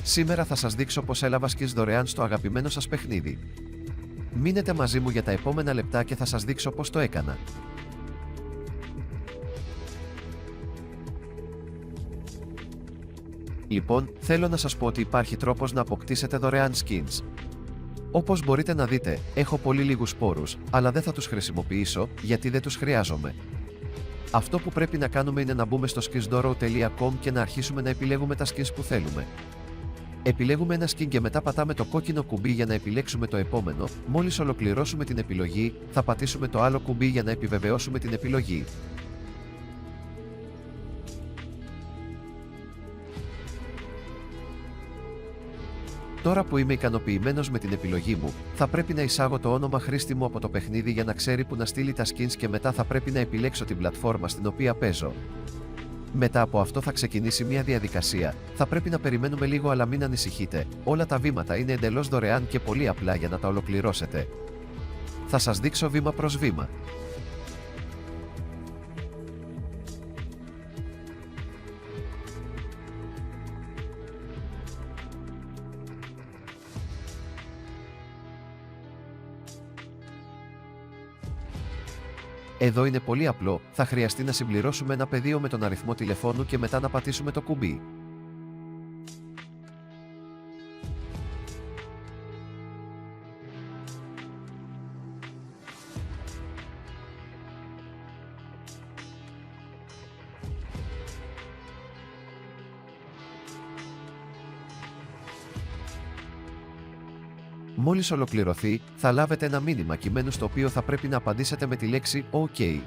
Σήμερα θα σας δείξω πως έλαβα skins δωρεάν στο αγαπημένο σας παιχνίδι. Μείνετε μαζί μου για τα επόμενα λεπτά και θα σας δείξω πως το έκανα. Λοιπόν, θέλω να σας πω ότι υπάρχει τρόπος να αποκτήσετε δωρεάν skins. Όπως μπορείτε να δείτε, έχω πολύ λίγους πόρους, αλλά δεν θα τους χρησιμοποιήσω, γιατί δεν τους χρειάζομαι. Αυτό που πρέπει να κάνουμε είναι να μπούμε στο skinsdoro.com και να αρχίσουμε να επιλέγουμε τα skins που θέλουμε. Επιλέγουμε ένα skin και μετά πατάμε το κόκκινο κουμπί για να επιλέξουμε το επόμενο. Μόλις ολοκληρώσουμε την επιλογή, θα πατήσουμε το άλλο κουμπί για να επιβεβαιώσουμε την επιλογή. Τώρα που είμαι ικανοποιημένος με την επιλογή μου, θα πρέπει να εισάγω το όνομα χρήστη μου από το παιχνίδι για να ξέρει που να στείλει τα skins και μετά θα πρέπει να επιλέξω την πλατφόρμα στην οποία παίζω. Μετά από αυτό θα ξεκινήσει μια διαδικασία. Θα πρέπει να περιμένουμε λίγο, αλλά μην ανησυχείτε, όλα τα βήματα είναι εντελώς δωρεάν και πολύ απλά για να τα ολοκληρώσετε. Θα σας δείξω βήμα προς βήμα. Εδώ είναι πολύ απλό, θα χρειαστεί να συμπληρώσουμε ένα πεδίο με τον αριθμό τηλεφώνου και μετά να πατήσουμε το κουμπί. Μόλις ολοκληρωθεί, θα λάβετε ένα μήνυμα κειμένου στο οποίο θα πρέπει να απαντήσετε με τη λέξη OK.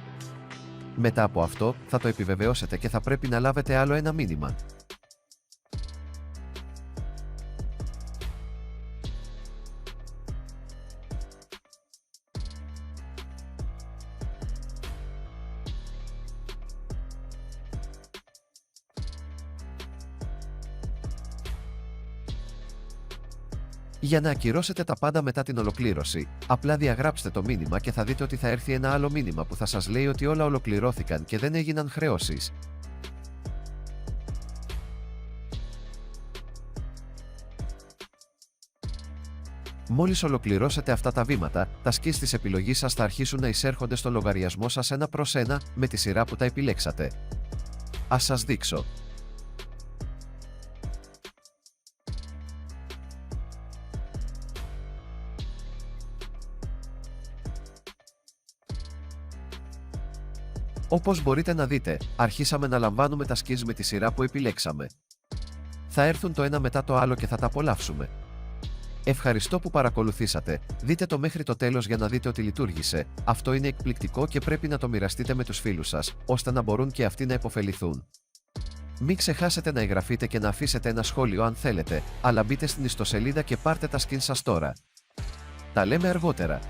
Μετά από αυτό, θα το επιβεβαιώσετε και θα πρέπει να λάβετε άλλο ένα μήνυμα. Για να ακυρώσετε τα πάντα μετά την ολοκλήρωση, απλά διαγράψτε το μήνυμα και θα δείτε ότι θα έρθει ένα άλλο μήνυμα που θα σας λέει ότι όλα ολοκληρώθηκαν και δεν έγιναν χρεώσεις. Μόλις ολοκληρώσετε αυτά τα βήματα, τα skins της επιλογής σας θα αρχίσουν να εισέρχονται στο λογαριασμό σας ένα προς ένα, με τη σειρά που τα επιλέξατε. Ας σας δείξω. Όπως μπορείτε να δείτε, αρχίσαμε να λαμβάνουμε τα skins με τη σειρά που επιλέξαμε. Θα έρθουν το ένα μετά το άλλο και θα τα απολαύσουμε. Ευχαριστώ που παρακολουθήσατε, δείτε το μέχρι το τέλος για να δείτε ότι λειτουργήσε. Αυτό είναι εκπληκτικό και πρέπει να το μοιραστείτε με τους φίλους σας, ώστε να μπορούν και αυτοί να υποφεληθούν. Μην ξεχάσετε να εγγραφείτε και να αφήσετε ένα σχόλιο αν θέλετε, αλλά μπείτε στην ιστοσελίδα και πάρτε τα skins σας τώρα. Τα λέμε αργότερα.